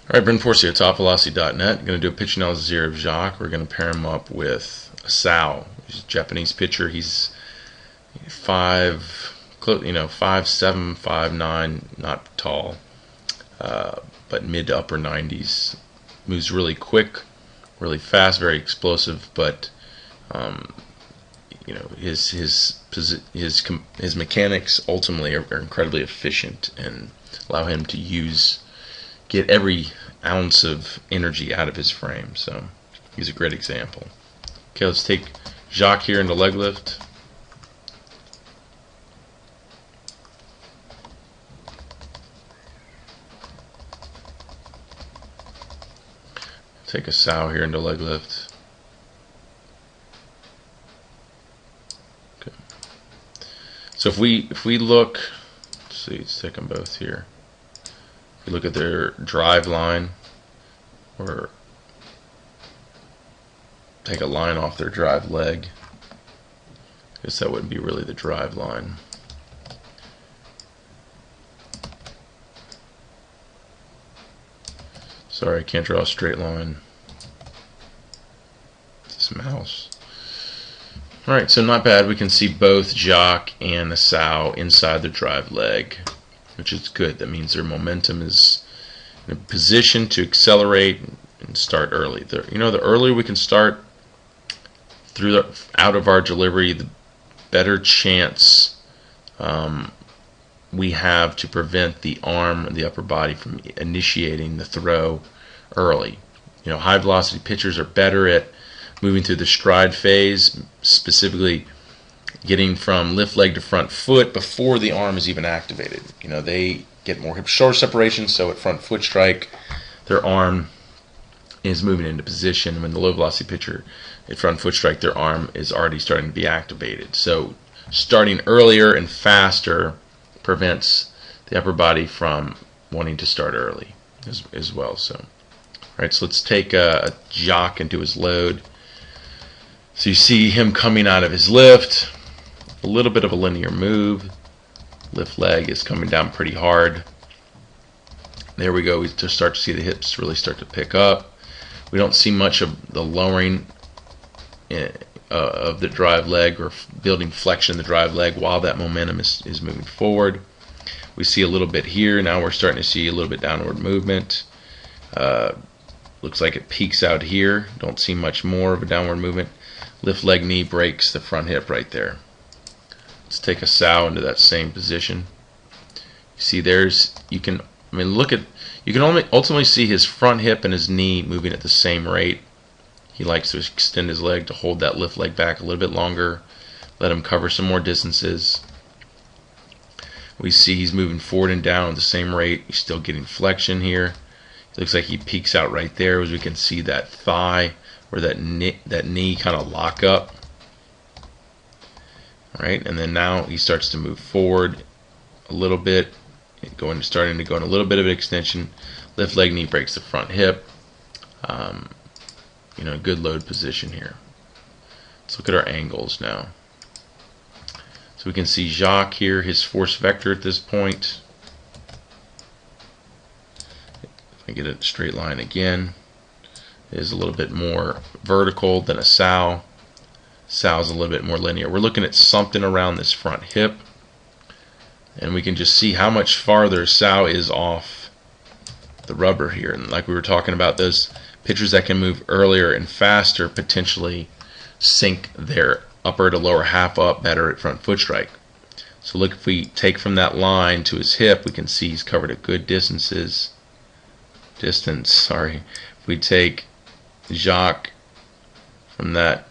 Alright, Brent Force here, TopVelocity.net. I'm going to do a pitch analysis here of Jacques. We're going to pair him up with a Savoie. He's a Japanese pitcher. He's 5'7", 5'9", not tall, but mid to upper 90s. Moves really quick, really fast, very explosive, but his mechanics ultimately are incredibly efficient and allow him to get every ounce of energy out of his frame. So he's a great example. Okay, let's take Jacques here into leg lift. Take a Savoie here into leg lift. Okay. So if we look, let's see, let's take them both here. If you look at their drive line, or take a line off their drive leg, I guess that wouldn't be really the drive line. Sorry, I can't draw a straight line. This mouse. Alright, so not bad. We can see both Jacques and the Savoie inside the drive leg, which is good. That means their momentum is in a position to accelerate and start early. The earlier we can start out of our delivery, the better chance we have to prevent the arm and the upper body from initiating the throw early. High velocity pitchers are better at moving through the stride phase, specifically getting from lift leg to front foot before the arm is even activated. They get more hip-shoulder separation, so at front foot strike, their arm is moving into position. When the low velocity pitcher at front foot strike, their arm is already starting to be activated. So starting earlier and faster prevents the upper body from wanting to start early as well. So, alright, so let's take Jacques into his load. So you see him coming out of his lift, a little bit of a linear move. Lift leg is coming down pretty hard. There we go. We just start to see the hips really start to pick up. We don't see much of the lowering of the drive leg or building flexion in the drive leg while that momentum is moving forward. We see a little bit here. Now we're starting to see a little bit downward movement. Looks like it peaks out here. Don't see much more of a downward movement. Lift leg knee breaks the front hip right there. Let's take a Savoie into that same position. You see you can only ultimately see his front hip and his knee moving at the same rate. He likes to extend his leg to hold that lift leg back a little bit longer, let him cover some more distances. We see he's moving forward and down at the same rate. He's still getting flexion here. It looks like he peaks out right there, as we can see that thigh or that knee kind of lock up. Right, and then now he starts to move forward a little bit, starting to go in a little bit of an extension. Lift leg knee breaks the front hip. Good load position here. Let's look at our angles now. So we can see Jacques here, his force vector at this point. If I get a straight line again, it is a little bit more vertical than a Savoie. Savie's a little bit more linear. We're looking at something around this front hip, and we can just see how much farther Savoie is off the rubber here. And like we were talking about, those pitchers that can move earlier and faster potentially sink their upper to lower half up better at front foot strike. So look, if we take from that line to his hip, we can see he's covered a good distance. If we take Jacques from that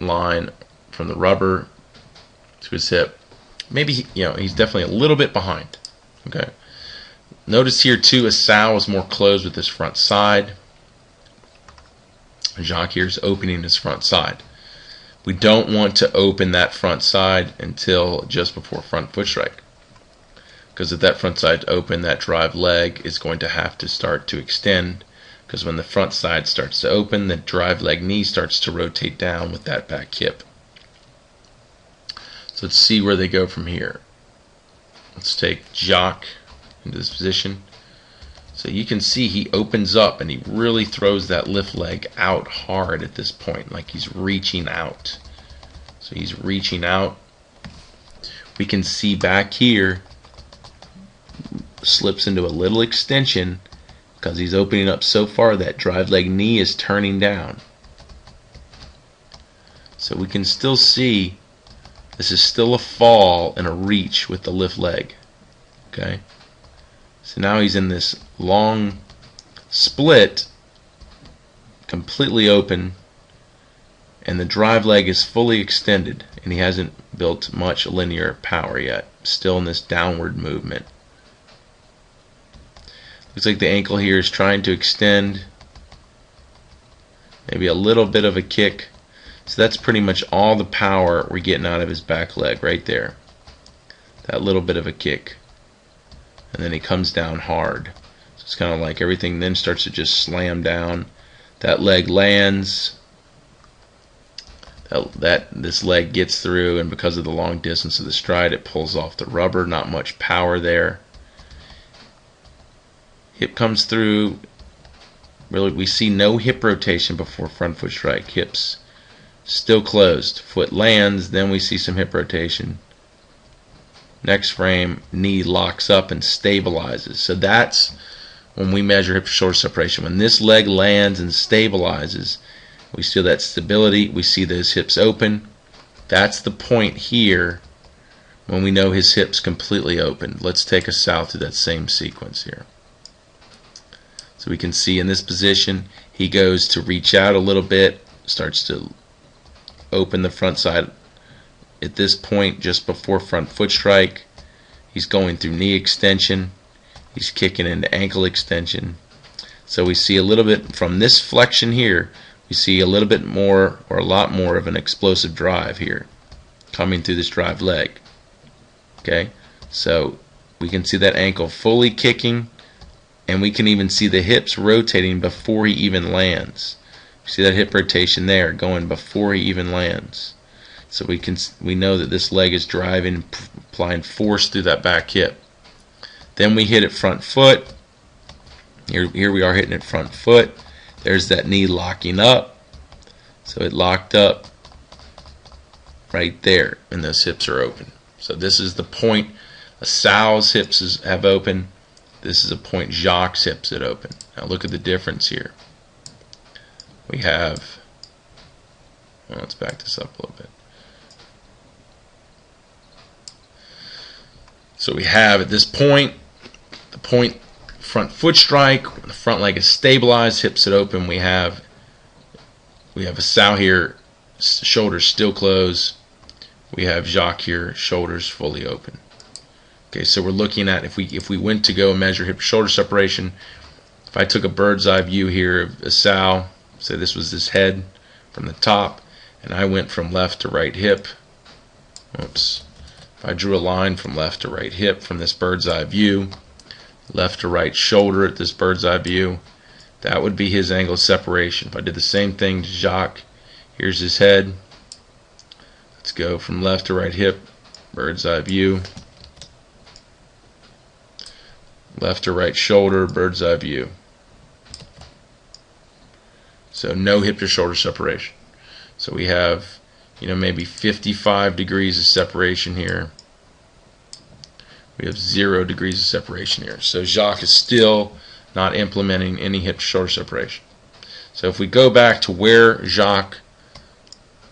line from the rubber to his hip, maybe he's definitely a little bit behind. Okay. Notice here too, a Savoie is more closed with his front side. Jacques here is opening his front side. We don't want to open that front side until just before front foot strike, because if that front side's open, that drive leg is going to have to start to extend, because when the front side starts to open, the drive leg knee starts to rotate down with that back hip. So let's see where they go from here. Let's take Jacques into this position. So you can see he opens up and he really throws that lift leg out hard at this point, like he's reaching out. So he's reaching out. We can see back here, slips into a little extension because he's opening up so far that drive leg knee is turning down. So we can still see this is still a fall and a reach with the lift leg. Okay. So now he's in this long split, completely open, and the drive leg is fully extended, and he hasn't built much linear power yet. Still in this downward movement. Looks like the ankle here is trying to extend. Maybe a little bit of a kick. So that's pretty much all the power we're getting out of his back leg right there. That little bit of a kick. And then he comes down hard. So it's kind of like everything then starts to just slam down. That leg lands. This leg gets through, and because of the long distance of the stride, it pulls off the rubber. Not much power there. Hip comes through. Really, we see no hip rotation before front foot strike. Hips still closed. Foot lands, then we see some hip rotation. Next frame, knee locks up and stabilizes. So that's when we measure hip to shoulder separation. When this leg lands and stabilizes, we see that stability. We see those hips open. That's the point here when we know his hips completely open. Let's take us out through that same sequence here. So we can see in this position, he goes to reach out a little bit, starts to open the front side. At this point, just before front foot strike, he's going through knee extension. He's kicking into ankle extension. So we see a little bit from this flexion here, we see a little bit more or a lot more of an explosive drive here coming through this drive leg. Okay, so we can see that ankle fully kicking, and we can even see the hips rotating before he even lands. See that hip rotation there going before he even lands. So we know that this leg is driving, applying force through that back hip. Then we hit it front foot. Here we are hitting it front foot. There's that knee locking up. So it locked up right there, and those hips are open. So this is the point Sal's hips have open. This is a point Jacques' hips that open. Now look at the difference here. We have, well, let's back this up a little bit. So we have at this point, the point front foot strike, the front leg is stabilized, hips are open. We have a Sal here, shoulders still closed. We have Jacques here, shoulders fully open. Okay, so we're looking at if we went to go and measure hip shoulder separation. If I took a bird's eye view here of a Sal, say this was his head from the top, and I went from left to right hip. Oops. If I drew a line from left to right hip from this bird's eye view, left to right shoulder at this bird's eye view, that would be his angle of separation. If I did the same thing to Jacques, here's his head. Let's go from left to right hip, bird's eye view, left to right shoulder, bird's eye view. So no hip to shoulder separation. So we have, maybe 55 degrees of separation here. We have 0 degrees of separation here. So Jacques is still not implementing any hip to shoulder separation. So if we go back to where Jacques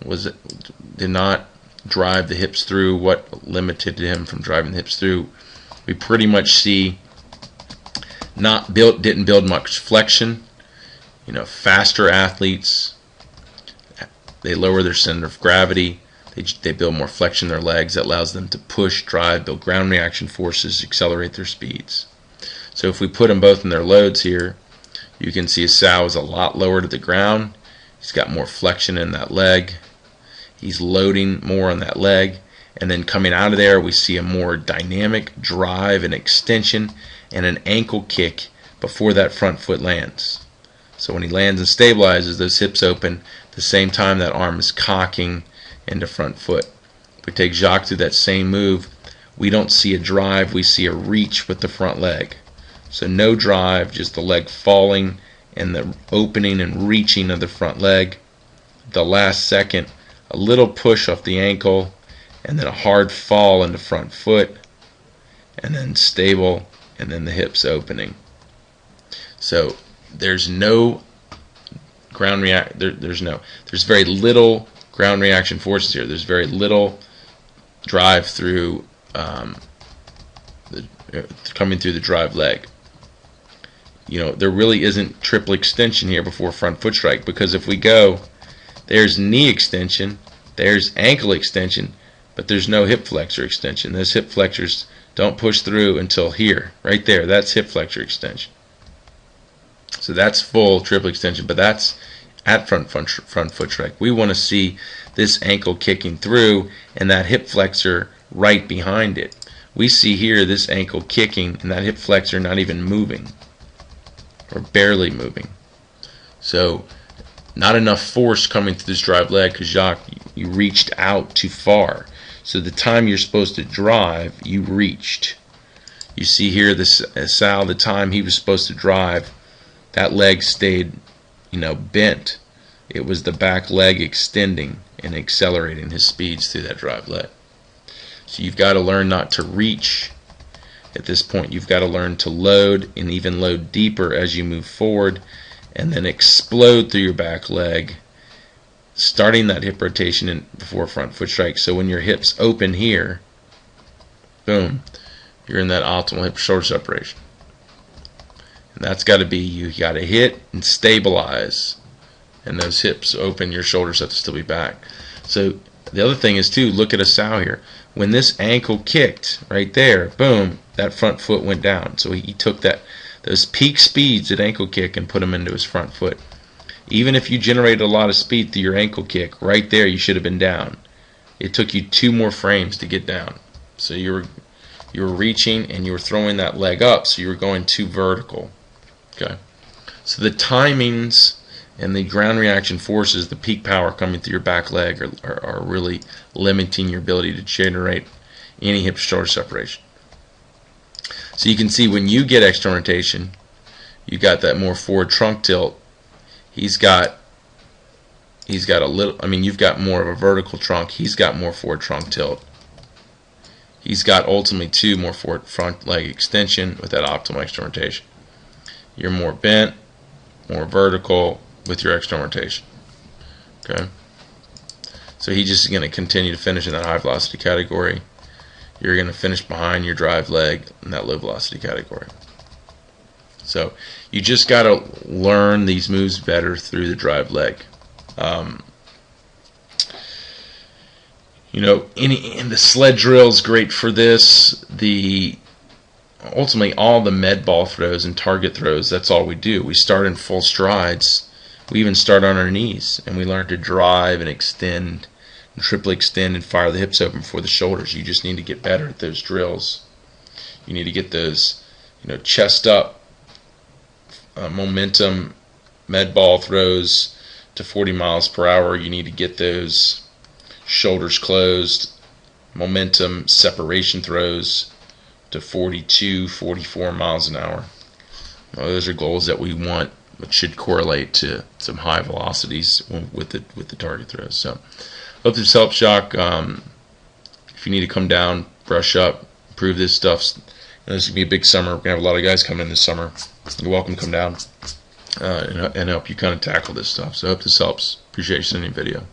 did not drive the hips through, what limited him from driving the hips through, we pretty much see didn't build much flexion. Faster athletes, they lower their center of gravity, they build more flexion in their legs. That allows them to push, drive, build ground reaction forces, accelerate their speeds. So if we put them both in their loads here, you can see Sal is a lot lower to the ground. He's got more flexion in that leg. He's loading more on that leg. And then coming out of there, we see a more dynamic drive and extension and an ankle kick before that front foot lands. So when he lands and stabilizes, those hips open at the same time that arm is cocking into front foot. If we take Jacques through that same move, we don't see a drive, we see a reach with the front leg. So no drive, just the leg falling and the opening and reaching of the front leg. The last second, a little push off the ankle, and then a hard fall in the front foot, and then stable, and then the hips opening. So there's no ground react. There's very little ground reaction forces here. There's very little drive through coming through the drive leg. There really isn't triple extension here before front foot strike, because if we go, there's knee extension, there's ankle extension, but there's no hip flexor extension. Those hip flexors don't push through until here, right there. That's hip flexor extension. So that's full triple extension, but that's at front foot strike. We want to see this ankle kicking through and that hip flexor right behind it. We see here this ankle kicking and that hip flexor not even moving, or barely moving. So not enough force coming through this drive leg, because Jacques, you reached out too far. So the time you're supposed to drive, you reached. You see here, Sal, the time he was supposed to drive, that leg stayed, bent. It was the back leg extending and accelerating his speeds through that drive leg. So you've got to learn not to reach at this point. You've got to learn to load, and even load deeper as you move forward, and then explode through your back leg, starting that hip rotation before front foot strike. So when your hips open here, boom, you're in that optimal hip shoulder separation. And that's got to be, you got to hit and stabilize, and those hips open, your shoulders have to still be back. So the other thing is too, look at a Sal here. When this ankle kicked right there, boom, that front foot went down. So he took those peak speeds at ankle kick and put them into his front foot. Even if you generated a lot of speed through your ankle kick, right there you should have been down. It took you 2 more frames to get down. So you were reaching and you were throwing that leg up, so you were going too vertical. Okay. So the timings and the ground reaction forces, the peak power coming through your back leg, are really limiting your ability to generate any hip shoulder separation. So you can see when you get external rotation, you got that more forward trunk tilt. He's got a little, you've got more of a vertical trunk. He's got more forward trunk tilt. He's got ultimately 2 more forward front leg extension with that optimal external rotation. You're more bent, more vertical with your external rotation. Okay. So he's just going to continue to finish in that high velocity category. You're going to finish behind your drive leg in that low velocity category. So you just got to learn these moves better through the drive leg. And the sled drill is great for this. Ultimately, all the med ball throws and target throws, that's all we do. We start in full strides. We even start on our knees, and we learn to drive and extend, and triple extend, and fire the hips open before the shoulders. You just need to get better at those drills. You need to get those, chest up, momentum med ball throws to 40 miles per hour. You need to get those shoulders closed, momentum separation throws to 42, 44 miles an hour. Those are goals that we want, which should correlate to some high velocities with the target throws. So, hope this helps, Jacques. If you need to come down, brush up, improve this stuff. This is going to be a big summer. We're going to have a lot of guys coming in this summer. You're welcome to come down and help you kind of tackle this stuff. So, I hope this helps. Appreciate you sending a video.